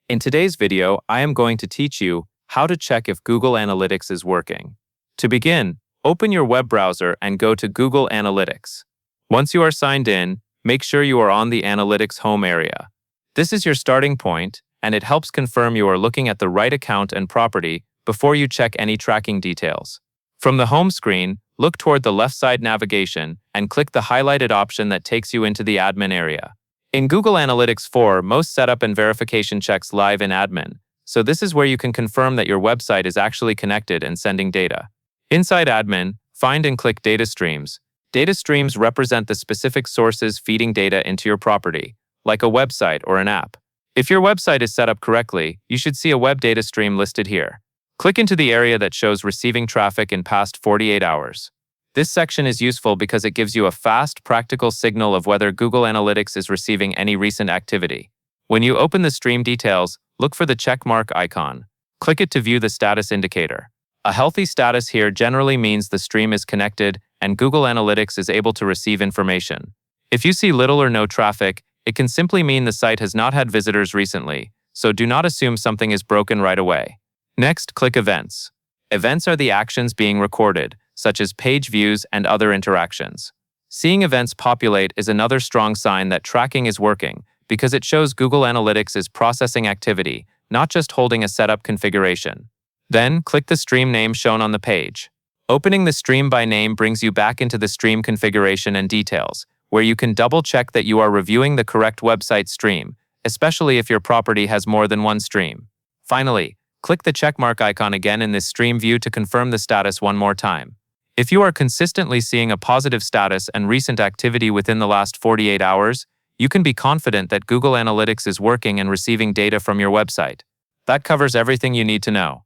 In today's video, I am going to teach you how to check if Google Analytics is working. To begin, open your web browser and go to Google Analytics. Once you are signed in, make sure you are on the Analytics home area. This is your starting point, and it helps confirm you are looking at the right account and property before you check any tracking details. From the home screen, look toward the left side navigation and click the highlighted option that takes you into the admin area. In Google Analytics 4, most setup and verification checks live in admin, so this is where you can confirm that your website is actually connected and sending data. Inside admin, find and click Data Streams. Data streams represent the specific sources feeding data into your property, like a website or an app. If your website is set up correctly, you should see a web data stream listed here. Click into the area that shows receiving traffic in past 48 hours. This section is useful because it gives you a fast, practical signal of whether Google Analytics is receiving any recent activity. When you open the stream details, look for the checkmark icon. Click it to view the status indicator. A healthy status here generally means the stream is connected and Google Analytics is able to receive information. If you see little or no traffic, it can simply mean the site has not had visitors recently, so do not assume something is broken right away. Next, click Events. Events are the actions being recorded, such as page views and other interactions. Seeing events populate is another strong sign that tracking is working because it shows Google Analytics is processing activity, not just holding a setup configuration. Then, click the stream name shown on the page. Opening the stream by name brings you back into the stream configuration and details, where you can double-check that you are reviewing the correct website stream, especially if your property has more than one stream. Finally, click the checkmark icon again in this stream view to confirm the status one more time. If you are consistently seeing a positive status and recent activity within the last 48 hours, you can be confident that Google Analytics is working and receiving data from your website. That covers everything you need to know.